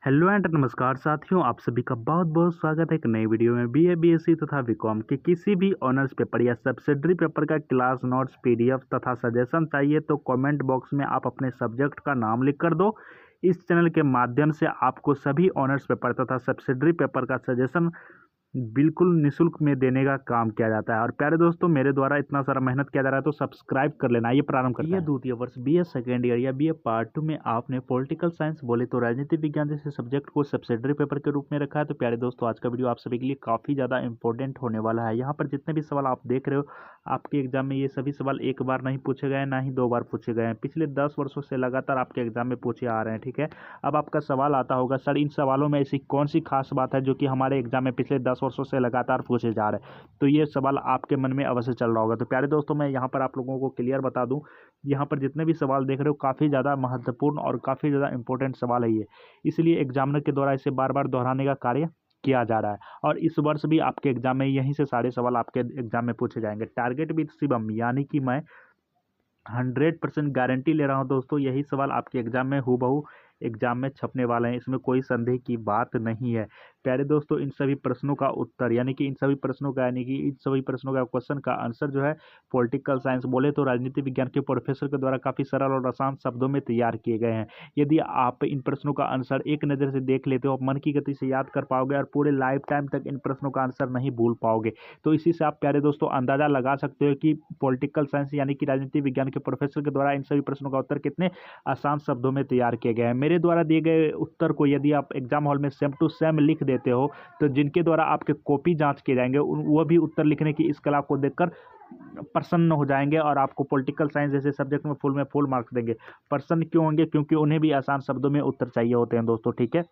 Hello and नमस्कार साथियों, आप सभी का बहुत बहुत स्वागत है एक नई वीडियो में। बीए बीएससी तथा बीकॉम के किसी भी ऑनर्स पेपर या सब्सिडरी पेपर का क्लास नोट्स पीडीएफ तथा सजेशन चाहिए तो कमेंट बॉक्स में आप अपने सब्जेक्ट का नाम लिख कर दो। इस चैनल के माध्यम से आपको सभी ऑनर्स पेपर तथा सब्सिडरी पेपर का सजेशन बिल्कुल निःशुल्क में देने का काम किया जाता है। और प्यारे दोस्तों, मेरे द्वारा इतना सारा मेहनत किया जा रहा है तो सब्सक्राइब कर लेना। ये प्रारंभ करते हैं। बीए द्वितीय वर्ष, बीए सेकेंड ईयर या बीए पार्ट 2 में आपने पॉलिटिकल साइंस बोले तो राजनीति विज्ञान जैसे सब्जेक्ट को सब्सिडरी पेपर के रूप में रखा है। तो प्यारे दोस्तों, आज का वीडियो आप सभी के लिए काफ़ी ज़्यादा इंपॉर्टेंट होने वाला है। यहाँ पर जितने भी सवाल आप देख रहे हो, आपके एग्जाम में ये सभी सवाल एक बार नहीं पूछे गए हैं, ना ही दो बार पूछे गए हैं। पिछले 10 वर्षों से लगातार आपके एग्जाम में पूछे आ रहे हैं। ठीक है, अब आपका सवाल आता होगा, सर इन सवालों में ऐसी कौन सी खास बात है जो कि हमारे एग्जाम में पिछले 10 वर्षों से लगातार पूछे जा रहे हैं। तो ये सवाल आपके मन में अवश्य चल रहा होगा। तो प्यारे दोस्तों, मैं यहाँ पर आप लोगों को क्लियर बता दूं, यहाँ पर जितने भी सवाल देख रहे हो काफ़ी ज़्यादा महत्वपूर्ण और काफ़ी ज़्यादा इंपॉर्टेंट सवाल है ये, इसलिए एग्जामिनर के द्वारा इसे बार बार दोहराने का कार्य किया जा रहा है। और इस वर्ष भी आपके एग्जाम में यहीं से सारे सवाल आपके एग्जाम में पूछे जाएंगे। टारगेट विद शिवम, यानी कि मैं 100% गारंटी ले रहा हूं दोस्तों, यही सवाल आपके एग्जाम में हूबहू एग्जाम में छपने वाले हैं, इसमें कोई संदेह की बात नहीं है। प्यारे दोस्तों, इन सभी प्रश्नों का उत्तर यानी कि इन सभी प्रश्नों का क्वेश्चन का आंसर जो है पॉलिटिकल साइंस बोले तो राजनीति विज्ञान के प्रोफेसर के द्वारा काफ़ी सरल और आसान शब्दों में तैयार किए गए हैं। यदि आप इन प्रश्नों का आंसर एक नज़र से देख लेते हो, मन की गति से याद कर पाओगे और पूरे लाइफ टाइम तक इन प्रश्नों का आंसर नहीं भूल पाओगे। तो इसी से आप प्यारे दोस्तों अंदाजा लगा सकते हो कि पॉलिटिकल साइंस यानी कि राजनीति विज्ञान के प्रोफेसर के द्वारा इन सभी प्रश्नों का उत्तर कितने आसान शब्दों में तैयार किए गए हैं। मेरे द्वारा दिए गए उत्तर को यदि आप एग्जाम हॉल में सेम टू सेम लिख देते हो तो जिनके द्वारा आपके कॉपी जांच किए जाएंगे वो भी उत्तर लिखने की इस कला को देखकर प्रसन्न हो जाएंगे और आपको पॉलिटिकल साइंस जैसे सब्जेक्ट में फुल मार्क्स देंगे। प्रसन्न क्यों होंगे? क्योंकि उन्हें भी आसान शब्दों में उत्तर चाहिए होते हैं दोस्तों। ठीक है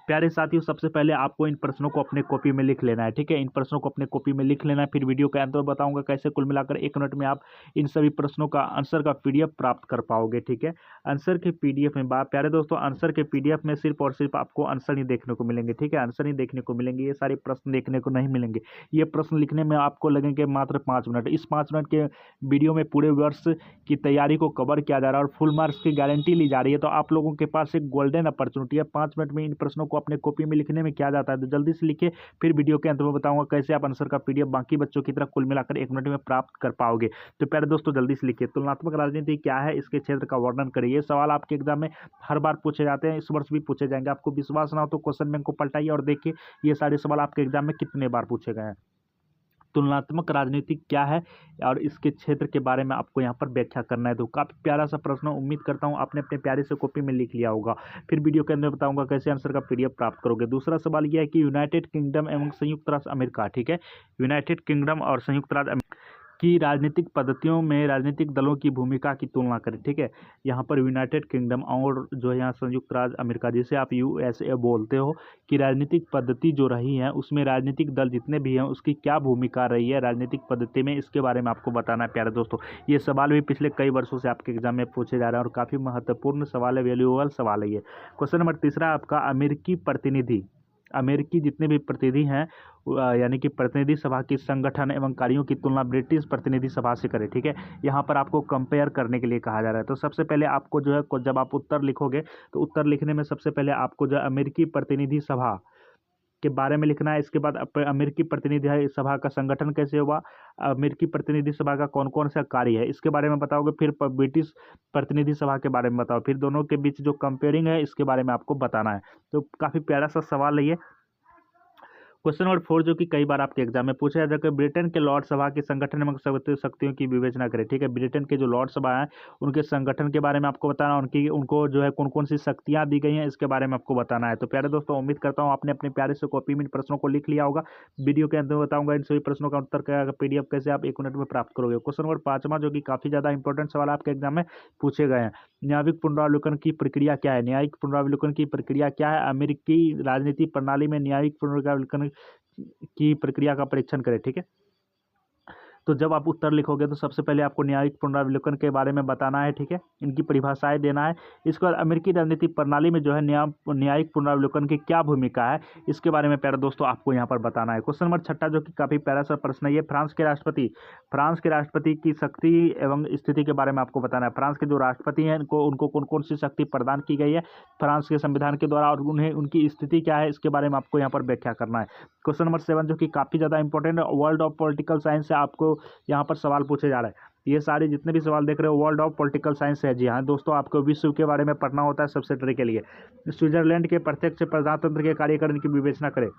प्यारे साथियों, सबसे पहले आपको इन प्रश्नों को अपने कॉपी में लिख लेना है। ठीक है, इन प्रश्नों को अपने कॉपी में लिख लेना है। फिर वीडियो के अंत में बताऊंगा कैसे कुल मिलाकर 1 मिनट में आप इन सभी प्रश्नों का आंसर का पीडीएफ प्राप्त कर पाओगे। ठीक है, आंसर के पीडीएफ में प्यारे दोस्तों, आंसर के पीडीएफ में सिर्फ और सिर्फ आपको आंसर नहीं देखने को मिलेंगे। ठीक है, आंसर नहीं देखने को मिलेंगे, ये सारे प्रश्न देखने को नहीं मिलेंगे। ये प्रश्न लिखने में आपको लगेंगे मात्र 5 मिनट। इस 5 मिनट के वीडियो में पूरे वर्ष की तैयारी को कवर किया जा रहा है और फुल मार्क्स की गारंटी ली जा रही है। तो आप लोगों के पास एक गोल्डन अपॉर्चुनिटी है। 5 मिनट में इन प्रश्नों को अपने कॉपी में लिखने में क्या जाता है, तो जल्दी से लिखिए। फिर वीडियो के अंत में बताऊंगा कैसे आप आंसर का पीडीएफ बाकी बच्चों की तरह कुल मिलाकर 1 मिनट में प्राप्त कर पाओगे। तो प्यारे दोस्तों, जल्दी से लिखिए। तुलनात्मक राजनीति क्या है, इसके क्षेत्र का वर्णन करिए। ये सवाल आपके एग्जाम में हर बार पूछे जाते हैं, इस वर्ष भी पूछे जाएंगे। आपको विश्वास ना हो तो क्वेश्चन बैंक को पलटाइए और देखिए ये सारे सवाल आपके एग्जाम में कितने बार पूछे गए हैं। तुलनात्मक राजनीति क्या है और इसके क्षेत्र के बारे में आपको यहाँ पर व्याख्या करना है। तो काफ़ी प्यारा सा प्रश्न, उम्मीद करता हूँ आपने अपने प्यारे से कॉपी में लिख लिया होगा। फिर वीडियो के अंदर बताऊंगा कैसे आंसर का पीडीएफ प्राप्त करोगे। दूसरा सवाल यह है कि यूनाइटेड किंगडम एवं संयुक्त राष्ट्र अमेरिका, ठीक है, यूनाइटेड किंगडम और संयुक्त राज्य की राजनीतिक पद्धतियों में राजनीतिक दलों की भूमिका की तुलना करें। ठीक है, यहाँ पर यूनाइटेड किंगडम और जो है यहाँ संयुक्त राज्य अमेरिका, जिसे आप यूएसए बोलते हो, कि राजनीतिक पद्धति जो रही है उसमें राजनीतिक दल जितने भी हैं उसकी क्या भूमिका रही है राजनीतिक पद्धति में, इसके बारे में आपको बताना है। प्यारे दोस्तों, ये सवाल भी पिछले कई वर्षों से आपके एग्जाम में पूछे जा रहे हैं और काफ़ी महत्वपूर्ण सवाल है, वैल्यूएबल सवाल है ये। क्वेश्चन नंबर तीसरा आपका, अमेरिकी जितने भी प्रतिनिधि हैं यानी कि प्रतिनिधि सभा की संगठन एवं कार्यों की तुलना ब्रिटिश प्रतिनिधि सभा से करें। ठीक है, यहाँ पर आपको कंपेयर करने के लिए कहा जा रहा है। तो सबसे पहले आपको जो है जब आप उत्तर लिखोगे तो उत्तर लिखने में सबसे पहले आपको जो अमेरिकी प्रतिनिधि सभा के बारे में लिखना है। इसके बाद अमेरिकी प्रतिनिधि सभा का संगठन कैसे हुआ, अमेरिकी प्रतिनिधि सभा का कौन कौन सा कार्य है इसके बारे में बताओगे। फिर ब्रिटिश प्रतिनिधि सभा के बारे में बताओ। फिर दोनों के बीच जो कंपेयरिंग है इसके बारे में आपको बताना है। तो काफ़ी प्यारा सा सवाल है ये। क्वेश्चन नंबर 4 जो कि कई बार आपके एग्जाम में पूछा जाता है कि ब्रिटेन के लॉर्ड सभा के संगठन एवं शक्तियों की विवेचना करें। ठीक है, ब्रिटेन के जो लॉर्ड सभा है उनके संगठन के बारे में आपको बताना, उनको जो है कौन कौन सी शक्तियां दी गई हैं इसके बारे में आपको बताना है। तो प्यारे दोस्तों, उम्मीद करता हूँ आपने अपने प्यारे से कॉपी में इन प्रश्नों को लिख लिया होगा। वीडियो के अंत में बताऊंगा इन सभी प्रश्नों का उत्तर का पीडीएफ कैसे आप 1 मिनट में प्राप्त करोगे। क्वेश्चन नंबर 5वां जो कि काफी ज्यादा इंपॉर्टेंट सवाल आपके एग्जाम में पूछे गए हैं, न्यायिक पुनरावलोकन की प्रक्रिया क्या है। न्यायिक पुनरावलोकन की प्रक्रिया क्या है, अमेरिकी राजनीति प्रणाली में न्यायिक पुनरावलोकन की प्रक्रिया का परीक्षण करें। ठीक है, तो जब आप उत्तर लिखोगे तो सबसे पहले आपको न्यायिक पुनरावलोकन के बारे में बताना है, ठीक है, इनकी परिभाषाएं देना है। इसके बाद अमेरिकी राजनीतिक प्रणाली में जो है न्यायिक पुनरावलोकन की क्या भूमिका है, इसके बारे में प्यारे दोस्तों आपको यहाँ पर बताना है। क्वेश्चन नंबर 6 जो कि काफ़ी प्यारा सा प्रश्न है, ये फ्रांस के राष्ट्रपति की शक्ति एवं स्थिति के बारे में आपको बताना है। फ्रांस के जो राष्ट्रपति हैं उनको कौन कौन सी शक्ति प्रदान की गई है फ्रांस के संविधान के द्वारा, और उन्हें उनकी स्थिति क्या है, इसके बारे में आपको यहाँ पर व्याख्या करना है। क्वेश्चन नंबर 7 जो कि काफ़ी ज़्यादा इंपॉर्टेंट है, वर्ल्ड ऑफ पॉलिटिकल साइंस से आपको यहाँ पर सवाल पूछे जा रहा है। ये सारे जितने भी सवाल देख रहे हो वर्ल्ड ऑफ पॉलिटिकल साइंस है। जी हाँ दोस्तों, आपको विश्व के बारे में पढ़ना होता है सब्सिडरी के लिए। स्विट्जरलैंड के प्रत्यक्ष प्रजातंत्र के कार्यकारिणी की विवेचना करें।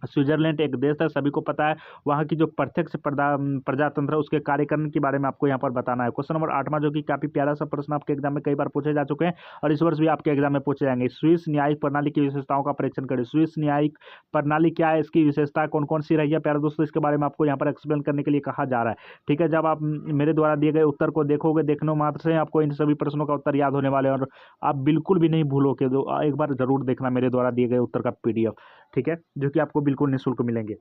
स्विट्जरलैंड एक देश है, सभी को पता है। वहाँ की जो प्रत्यक्ष प्रजातंत्र है उसके कार्यकरण के बारे में आपको यहाँ पर बताना है। क्वेश्चन नंबर 8 जो कि काफ़ी प्यारा सा प्रश्न आपके एग्जाम में कई बार पूछे जा चुके हैं और इस वर्ष भी आपके एग्जाम में पूछे जाएंगे। स्विस न्यायिक प्रणाली की विशेषताओं का परीक्षण करें। स्विस न्यायिक प्रणाली क्या है, इसकी विशेषता कौन कौन सी रही है प्यारे दोस्तों, इसके बारे में आपको यहाँ पर एक्सप्लेन करने के लिए कहा जा रहा है। ठीक है, जब आप मेरे द्वारा दिए गए उत्तर को देखोगे, देखने मात्र से आपको इन सभी प्रश्नों का उत्तर याद होने वाले हैं और आप बिल्कुल भी नहीं भूलोगे। तो एक बार जरूर देखना मेरे द्वारा दिए गए उत्तर का PDF, ठीक है, जो कि आपको बिल्कुल निःशुल्क मिलेंगे।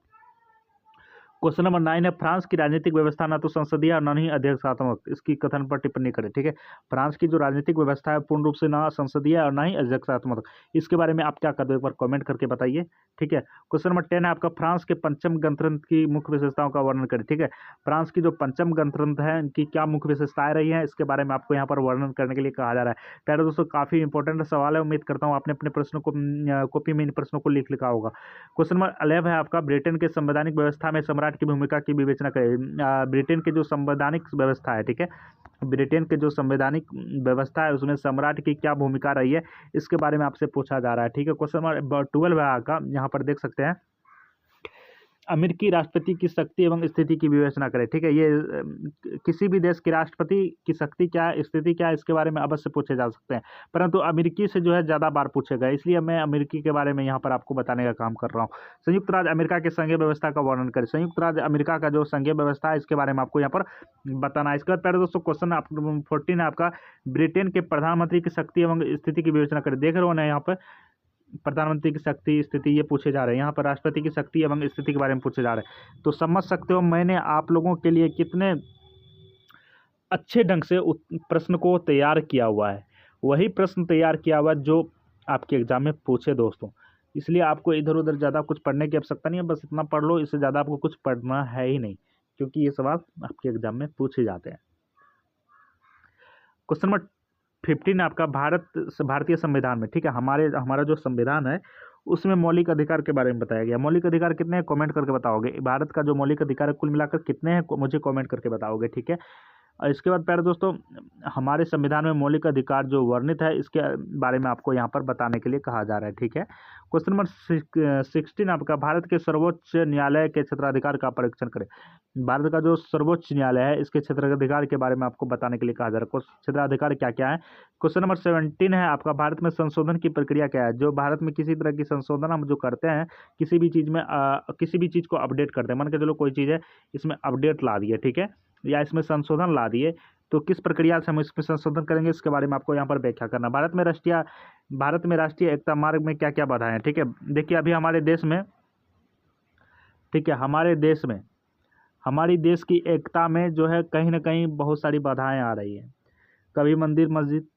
क्वेश्चन नंबर 9 है, फ्रांस की राजनीतिक व्यवस्था न तो संसदीय और न ही अध्यक्षात्मक, इसकी कथन पर टिप्पणी करें। ठीक है, फ्रांस की जो राजनीतिक व्यवस्था है पूर्ण रूप से न संसदीय और न ही अध्यक्षात्मक, इसके बारे में आप क्या कर दो, एक बार कमेंट करके बताइए। ठीक है, क्वेश्चन नंबर 10 है आपका, फ्रांस के पंचम गणतंत्र की मुख्य विशेषताओं का वर्णन करें। ठीक है, फ्रांस की जो पंचम गणतंत्र है इनकी क्या मुख्य विशेषताएं रही हैं, इसके बारे में आपको यहाँ पर वर्णन करने के लिए कहा जा रहा है। प्यारे दोस्तों, काफी इंपॉर्टेंट सवाल है, उम्मीद करता हूँ आपने अपने प्रश्नों को कॉपी में इन प्रश्नों को लिख लिखा होगा। क्वेश्चन नंबर 11 है आपका, ब्रिटेन के संवैधानिक व्यवस्था में सम्राट की भूमिका की विवेचना करें। ब्रिटेन के जो संवैधानिक व्यवस्था है, ठीक है, ब्रिटेन के जो संवैधानिक व्यवस्था है उसमें सम्राट की क्या भूमिका रही है, इसके बारे में आपसे पूछा जा रहा है। ठीक है, क्वेश्चन नंबर 12 है आपका, यहाँ पर देख सकते हैं, अमेरिकी राष्ट्रपति की शक्ति एवं स्थिति की विवेचना करें। ठीक है, ये किसी भी देश के राष्ट्रपति की शक्ति क्या है, स्थिति क्या है, इसके बारे में अवश्य पूछे जा सकते हैं, परंतु अमेरिकी से जो है ज़्यादा बार पूछे गए, इसलिए मैं अमेरिकी के बारे में यहाँ पर आपको बताने का काम कर रहा हूँ। संयुक्त राज्य अमेरिका के संघीय व्यवस्था का वर्णन करें। संयुक्त राज्य अमेरिका का जो संघीय व्यवस्था है इसके बारे में आपको यहाँ पर बताना है। इसके बाद पहले दोस्तों क्वेश्चन 14 है आपका, ब्रिटेन के प्रधानमंत्री की शक्ति एवं स्थिति की विवेचना करें। देख रहे हो ना, यहाँ पर प्रधानमंत्री की शक्ति स्थिति ये पूछे जा रहे हैं, यहाँ पर राष्ट्रपति की शक्ति एवं स्थिति के बारे में पूछे जा रहे हैं। तो समझ सकते हो मैंने आप लोगों के लिए कितने अच्छे ढंग से प्रश्न को तैयार किया हुआ है, वही प्रश्न तैयार किया हुआ है जो आपके एग्जाम में पूछे दोस्तों। इसलिए आपको इधर उधर ज़्यादा कुछ पढ़ने की आवश्यकता नहीं है, बस इतना पढ़ लो, इससे ज़्यादा आपको कुछ पढ़ना है ही नहीं, क्योंकि ये सवाल आपके एग्जाम में पूछे जाते हैं। क्वेश्चन नंबर 15 आपका, भारतीय संविधान में, ठीक है, हमारा जो संविधान है उसमें मौलिक अधिकार के बारे में बताया गया। मौलिक अधिकार कितने हैं, कमेंट करके बताओगे। भारत का जो मौलिक अधिकार है कुल मिलाकर कितने हैं, मुझे कमेंट करके बताओगे। ठीक है, और इसके बाद प्यारे दोस्तों, हमारे संविधान में मौलिक अधिकार जो वर्णित है इसके बारे में आपको यहाँ पर बताने के लिए कहा जा रहा है। ठीक है, क्वेश्चन नंबर 16 आपका, भारत के सर्वोच्च न्यायालय के क्षेत्राधिकार का परीक्षण करें। भारत का जो सर्वोच्च न्यायालय है इसके क्षेत्राधिकार के बारे में आपको बताने के लिए कहा जा रहा है। क्षेत्राधिकार क्या क्या है। क्वेश्चन नंबर 17 है आपका, भारत में संशोधन की प्रक्रिया क्या है। जो भारत में किसी तरह की संशोधन हम जो करते हैं, किसी भी चीज़ में किसी भी चीज़ को अपडेट करते हैं, मान के चलो कोई चीज़ है इसमें अपडेट ला दिए, ठीक है, या इसमें संशोधन ला दिए, तो किस प्रक्रिया से हम इसमें संशोधन करेंगे, इसके बारे में आपको यहाँ पर व्याख्या करना। भारत में राष्ट्रीय एकता मार्ग में क्या क्या बाधाएं हैं। ठीक है, देखिए अभी हमारे देश में, ठीक है, हमारी देश की एकता में जो है कहीं ना कहीं बहुत सारी बाधाएं आ रही हैं। कभी मंदिर मस्जिद,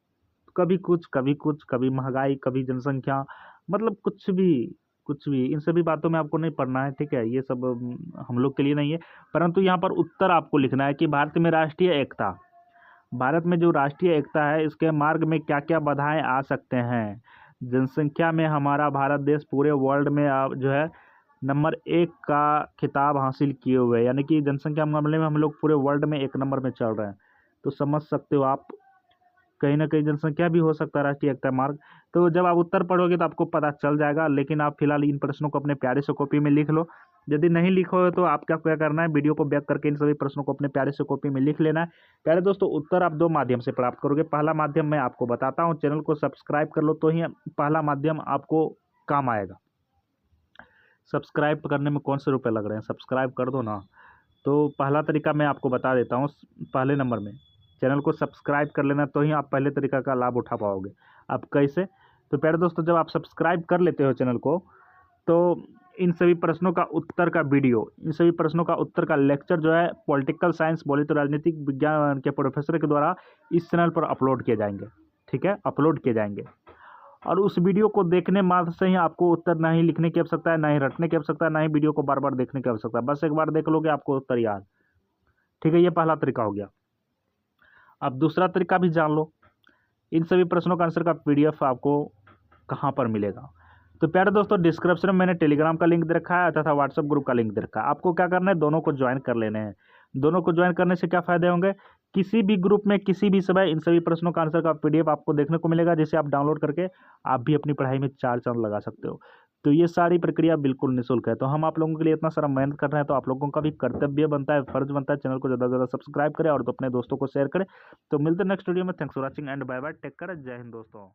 कभी कुछ, कभी महंगाई, कभी जनसंख्या, मतलब कुछ भी इन सभी बातों में आपको नहीं पढ़ना है। ठीक है, ये सब हम लोग के लिए नहीं है, परंतु यहाँ पर उत्तर आपको लिखना है कि भारत में जो राष्ट्रीय एकता है इसके मार्ग में क्या क्या बाधाएं आ सकते हैं। जनसंख्या में हमारा भारत देश पूरे वर्ल्ड में जो है नंबर 1 का खिताब हासिल किए हुए, यानी कि जनसंख्या मामले में हम लोग पूरे वर्ल्ड में 1 नंबर में चल रहे हैं। तो समझ सकते हो आप, कहीं ना कहीं जनसंख्या भी हो सकता है राष्ट्रीय एकता मार्ग। तो जब आप उत्तर पढ़ोगे तो आपको पता चल जाएगा, लेकिन आप फिलहाल इन प्रश्नों को अपने प्यारे से कॉपी में लिख लो। यदि नहीं लिखोगे तो आप क्या करना है, वीडियो को बैक करके इन सभी प्रश्नों को अपने प्यारे से कॉपी में लिख लेना है। प्यारे दोस्तों, उत्तर आप 2 माध्यम से प्राप्त करोगे। पहला माध्यम मैं आपको बताता हूँ, चैनल को सब्सक्राइब कर लो, तो ही पहला माध्यम आपको काम आएगा। सब्सक्राइब करने में कौन से रुपये लग रहे हैं, सब्सक्राइब कर दो ना। तो पहला तरीका मैं आपको बता देता हूँ, पहले नंबर में चैनल को सब्सक्राइब कर लेना, तो ही आप पहले तरीका का लाभ उठा पाओगे। अब कैसे, तो प्यारे दोस्तों, जब आप सब्सक्राइब कर लेते हो चैनल को, तो इन सभी प्रश्नों का उत्तर का वीडियो, इन सभी प्रश्नों का उत्तर का लेक्चर जो है पॉलिटिकल साइंस बोले तो राजनीतिक विज्ञान के प्रोफेसर के द्वारा इस चैनल पर अपलोड किए जाएंगे। ठीक है, अपलोड किए जाएंगे। और उस वीडियो को देखने मात्र से ही आपको उत्तर ना ही लिखने की आवश्यकता है, ना ही रटने की आवश्यकता है, ना ही वीडियो को बार बार देखने की आवश्यकता है। बस एक बार देख लोगे आपको उत्तर याद। ठीक है, ये पहला तरीका हो गया। अब दूसरा तरीका भी जान लो, इन सभी प्रश्नों का आंसर का PDF आपको कहाँ पर मिलेगा। तो प्यारे दोस्तों, डिस्क्रिप्शन में मैंने टेलीग्राम का लिंक दे रखा है तथा व्हाट्सएप ग्रुप का लिंक दे रखा है। आपको क्या करना है, दोनों को ज्वाइन कर लेने हैं। दोनों को ज्वाइन करने से क्या फ़ायदे होंगे, किसी भी ग्रुप में किसी भी समय इन सभी प्रश्नों का आंसर का PDF आपको देखने को मिलेगा, जिसे आप डाउनलोड करके आप भी अपनी पढ़ाई में 4 चांद लगा सकते हो। तो ये सारी प्रक्रिया बिल्कुल निःशुल्क है। तो हम आप लोगों के लिए इतना सारा मेहनत कर रहे हैं, तो आप लोगों का भी कर्तव्य बनता है, फर्ज बनता है, चैनल को ज़्यादा से ज़्यादा सब्सक्राइब करें और तो अपने दोस्तों को शेयर करें। तो मिलते हैं नेक्स्ट वीडियो में। Thanks for watching and bye bye, take care, जय हिंद दोस्तों।